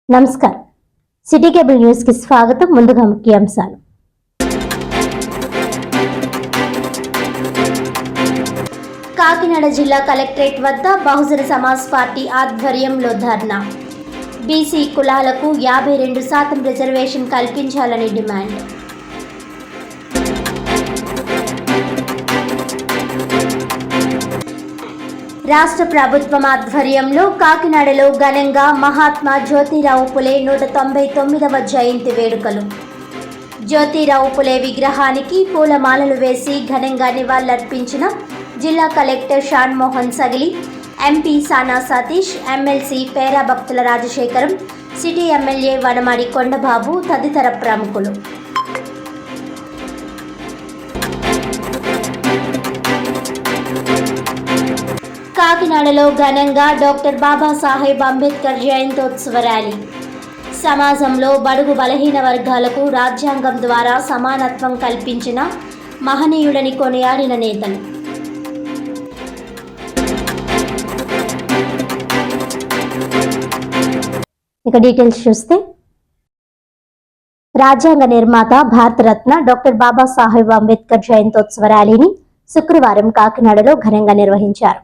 నమస్కారం. City cable news కి స్వాగతం. ముందుగా ముఖ్యాంశాలు. కాకినాడ జిల్లా కలెక్టరేట్ వద్ద బహుజన సమాజ్ పార్టీ ఆధ్వర్యంలో ధర్నా. బీసీ కులాలకు 52% రిజర్వేషన్ కల్పించాలని డిమాండ్. రాష్ట్ర ప్రభుత్వం ఆధ్వర్యంలో కాకినాడలో ఘనంగా మహాత్మా జ్యోతిరావు పులే 199వ జయంతి వేడుకలు. జ్యోతిరావు పులే విగ్రహానికి పూలమాలలు వేసి ఘనంగా నివాళులర్పించిన జిల్లా కలెక్టర్ షాన్మోహన్ సగిలి, ఎంపీ సానా సతీష్, ఎమ్మెల్సీ పేరా భక్తుల రాజశేఖరం, సిటీ ఎమ్మెల్యే వనమాడి కొండబాబు తదితర ప్రముఖులు. కాకినాడలో ఘనంగా డాక్టర్ బాబాసాహెబ్ అంబేద్కర్ జయంతోత్సవ ర్యాలీ. సమాజంలో బడుగు బలహీన వర్గాలకు రాజ్యాంగం ద్వారా సమానత్వం కల్పించిన మహనీయుడని కొనియాడిన నేతలు. ఇక డీటెయిల్స్ చూస్తే, రాజ్యాంగ నిర్మాత భారతరత్న డాక్టర్ బాబాసాహెబ్ అంబేద్కర్ జయంతోత్సవ ర్యాలీని శుక్రవారం కాకినాడలో ఘనంగా నిర్వహించారు.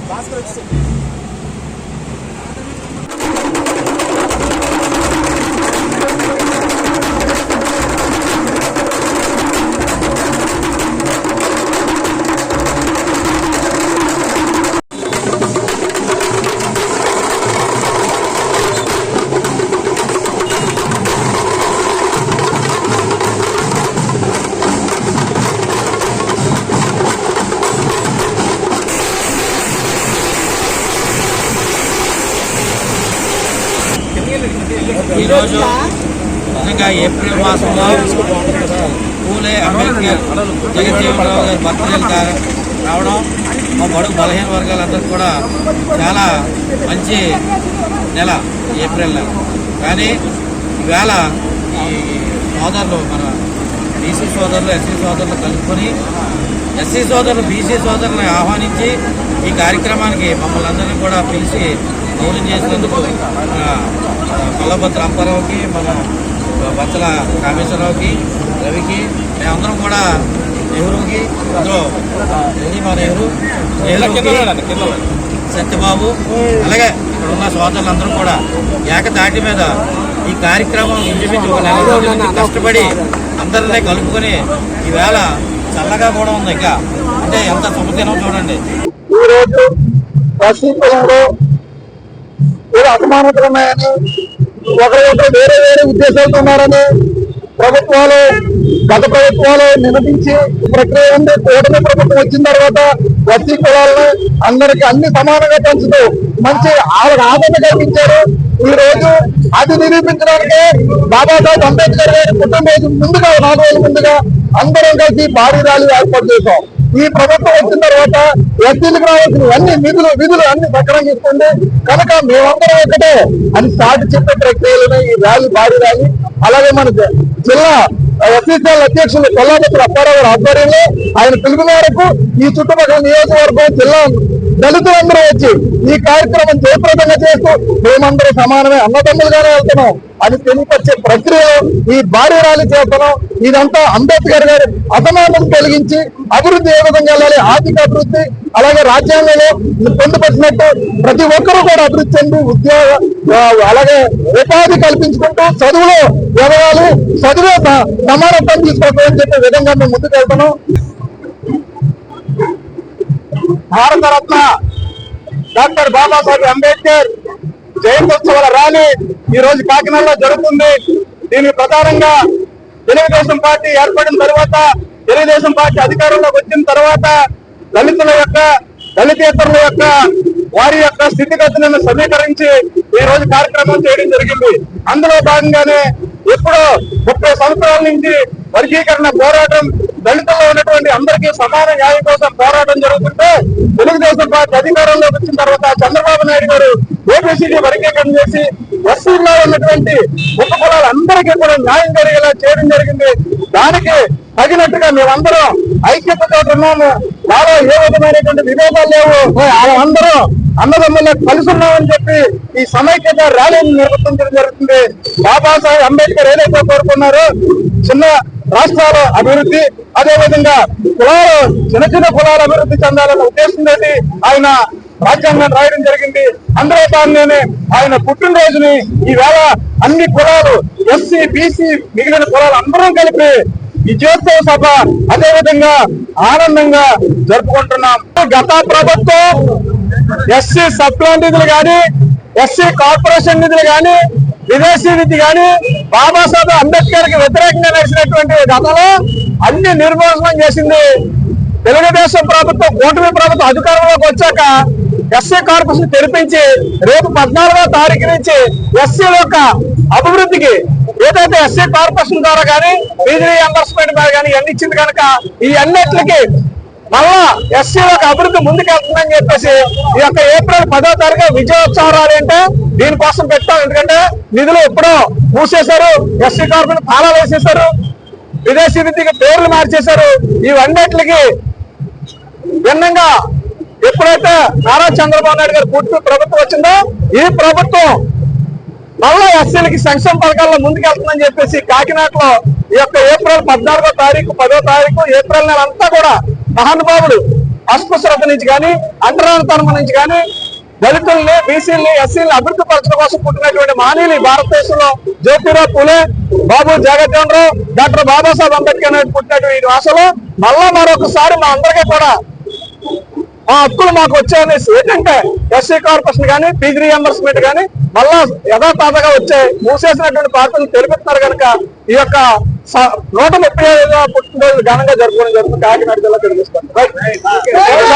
భాస్కర్ వచ్చింది. ఈరోజు నిజంగా ఏప్రిల్ మాసంలో పూలే అంబేద్కర్ జగజ్జీవనరావు గారి బర్త్డేలు రావడం మా బడుగు బలహీన వర్గాలందరికీ కూడా చాలా మంచి నెల ఏప్రిల్ నెల. కానీ ఈవేళ ఈ సోదరులు మన బీసీ సోదరులు ఎస్సీ సోదరులు కలుపుకొని ఎస్సీ సోదరులు బీసీ సోదరులను ఆహ్వానించి ఈ కార్యక్రమానికి మమ్మల్ని అందరినీ కూడా పిలిచి గౌరవం చేసినందుకు కొల్లభద్ర అప్పారావుకి, మన బచ్చల కామేశ్వరరావుకి, రవికి, మేమందరం కూడా నెహ్రూకి అందులో మా నెహ్రూ సత్యబాబు అలాగే ఇక్కడ ఉన్న సోదరులందరూ కూడా ఏకతాటి మీద ఈ కార్యక్రమం ఇంచుమించు ఒక నెల రోజుల నుంచి కష్టపడి అందరినీ కలుపుకొని ఈవేళ చల్లగా కూడా ఉంది. ఇంకా అంటే ఎంత శుభదినం చూడండి. ఈరోజు రాష్ట్రీయంలో ఏదో అసమానతలు ఉన్నాయని ఒకరు వేరే వేరే ఉద్దేశాలతో ఉన్నారని ప్రభుత్వాలు గత ప్రభుత్వాలు నిలదించి ప్రక్రియ ఉంది. కూటమి ప్రభుత్వం వచ్చిన తర్వాత ఎస్సీ కులాలను అందరికి అన్ని సమానంగా పెంచుతూ మంచి ఆదరణ కల్పించారు. ఈ రోజు అది నిరూపించడానికి బాబాసాహెబ్ అంబేద్కర్ గారి పుట్టినరోజు ముందుగా 4 రోజుల ముందుగా అందరం కలిసి భారీ ర్యాలీ ఏర్పాటు చేశాం. ఈ ప్రభుత్వం వచ్చిన తర్వాత ఎస్సీలకు రావాల్సిన అన్ని విధులు అన్ని సక్రమంగా ఇస్తుంది కనుక మేమందరం ఒకటే అని సాటి చెప్పే ప్రక్రియలోనే ఈ ర్యాలీ భారీ ర్యాలీ. అలాగే మన జిల్లా ఎస్సీసీఎల్ అధ్యక్షులు కొల్లాపత్రి అప్పారావు గారి ఆధ్వర్యంలో ఆయన పిలుపు మేరకు ఈ చుట్టుపక్కల నియోజకవర్గం జిల్లా దళితులందరూ వచ్చి ఈ కార్యక్రమం జయప్రదంగా చేస్తూ మేమందరూ సమానమే అన్నదమ్ములుగానే వెళ్తున్నాం అని తెలియపరిచే ప్రక్రియలో ఈ భారీ ర్యాలీ చేస్తున్నాం. ఇదంతా అంబేద్కర్ గారి అసమానం కలిగించి అభివృద్ధి ఏ విధంగా వెళ్ళాలి, ఆర్థిక అభివృద్ధి అలాగే రాజ్యాంగంలో పొందుపరిచినట్టు ప్రతి ఒక్కరూ కూడా అభివృద్ధి చెంది ఉద్యోగ అలాగే ఉపాధి కల్పించుకుంటూ చదువులో ఎదగాలి, చదువే సమానత్వం తీసుకోవాలని చెప్పే విధంగా మేము ముందుకు వెళ్తున్నాం. భారతరత్న డాక్టర్ బాబాసాహెబ్ అంబేద్కర్ జయంత్యోత్సవాల ర్యాలీ ఈ రోజు కాకినాడలో జరుగుతుంది. దీనికి ప్రధానంగా తెలుగుదేశం పార్టీ ఏర్పడిన తర్వాత, తెలుగుదేశం పార్టీ అధికారంలోకి వచ్చిన తర్వాత దళితేతరుల యొక్క వారి యొక్క స్థితిగతులను సమీకరించి ఈ రోజు కార్యక్రమం చేయడం జరిగింది. అందులో భాగంగానే ఎప్పుడో 30 సంవత్సరాల నుంచి వర్గీకరణ పోరాటం, దళితుల్లో ఉన్నటువంటి అందరికీ సమాన న్యాయం కోసం పోరాటం జరుగుతుంటే తెలుగుదేశం పార్టీ అధికారంలోకి వచ్చిన తర్వాత చంద్రబాబు నాయుడు గారు ఓబీసీని వర్గీకరణ చేసి ఎస్సీలో ఉన్నటువంటి ఉప కులాలందరికీ కూడా న్యాయం జరిగేలా చేయడం జరిగింది. దానికి తగినట్టుగా మేమందరం ఐక్యతతో ఉన్నాము. నాలో ఏ విధమైనటువంటి విభేదాలు లేవు, అందరూ అన్నదమ్ముల్లో కలిసి ఉన్నామని చెప్పి ఈ సమైక్యత ర్యాలీని నిర్వర్తించడం జరుగుతుంది. బాబాసాహెబ్ అంబేద్కర్ ఏదైతే కోరుకున్నారో చిన్న రాష్ట్రాల అభివృద్ధి, అదేవిధంగా కులాలు చిన్న కులాల అభివృద్ధి చెందాలన్న ఉద్దేశంతో ఆయన రాజ్యాంగాన్ని రాయడం జరిగింది. అందులో భాగంగానే ఆయన పుట్టినరోజుని ఈవేళ అన్ని కులాలు ఎస్సీ బీసీ మిగిలిన కులాలు అందరం కలిపి విజయోత్సవ సభ అదేవిధంగా ఆనందంగా జరుపుకుంటున్నాం. గత ప్రభుత్వం ఎస్సీ సప్లాన్ నిధులు కానీ, ఎస్సీ కార్పొరేషన్ నిధులు కానీ, విదేశీ విద్య కానీ బాబాసాహెబ్ అంబేద్కర్ కి వ్యతిరేకంగా నడిచినటువంటి గతంలో అన్ని నిర్మూలనం చేసింది. తెలుగుదేశం ప్రభుత్వం, కూటమి ప్రభుత్వం అధికారంలోకి వచ్చాక ఎస్సీ కార్పొరేషన్ తెరిపించి రేపు 14వ తారీఖు నుంచి ఎస్సీల యొక్క అభివృద్ధికి ఏదైతే ఎస్సీ కార్పొరేషన్ ద్వారా కానీ, ఫీజు రీయింబర్స్మెంట్ ద్వారా కానీ ఇవన్నీ ఇచ్చింది కనుక ఈ అన్నిటికి మళ్ళా ఎస్సీలకు అభివృద్ధి ముందుకెళ్తుందని చెప్పేసి ఈ యొక్క ఏప్రిల్ 10వ తారీఖు విజయోత్సవాలు అంటే దీనికోసం పెట్టాం. ఎందుకంటే నిధులు ఎప్పుడో మూసేశారు, ఎస్సీ కార్పొరేషన్ తాళాలు వేసేశారు, విదేశీ విద్యకి పేర్లు మార్చేశారు. ఇవన్నిటికి భిన్నంగా ఎప్పుడైతే నారా చంద్రబాబు నాయుడు గారు పూర్తి ప్రభుత్వం వచ్చిందో ఈ ప్రభుత్వం మళ్ళా ఎస్సీలకి సంక్షేమ పథకాల్లో ముందుకెళ్తుందని చెప్పేసి కాకినాడలో ఈ యొక్క ఏప్రిల్ 14వ తారీఖు 10వ తారీఖు ఏప్రిల్ నెల అంతా కూడా మహానుభావులు అస్పృశ్యత నుంచి కానీ, అంటరానితనం నుంచి కానీ, దళితుల్ని బీసీలని ఎస్సీలని అభివృద్ధి పరచడం కోసం పుట్టినటువంటి మహనీయులు భారతదేశంలో జ్యోతిరావు పూలే, బాబు జగజ్జీవన్ రావు, డాక్టర్ బాబాసాహెబ్ అంబేద్కర్ నాయుడు పుట్టినటువంటి ఈ రాష్ట్రంలో మళ్ళా మరొకసారి మా అందరికీ కూడా ఆ హక్కులు మాకు వచ్చాయనేసి ఏంటంటే ఎస్సీ కార్పొరేషన్ కానీ, ఫీజు రీయింబర్స్మెంట్ కానీ మళ్ళా యథాతాథగా వచ్చాయి. మూసేసినటువంటి పార్టీలు తెలుపుతున్నారు కనుక ఈ యొక్క 135వ పుట్టినరోజు ఘనంగా జరుపుకోవడం జరుగుతుంది కాకినాడ జిల్లా తెలుగుదేశం.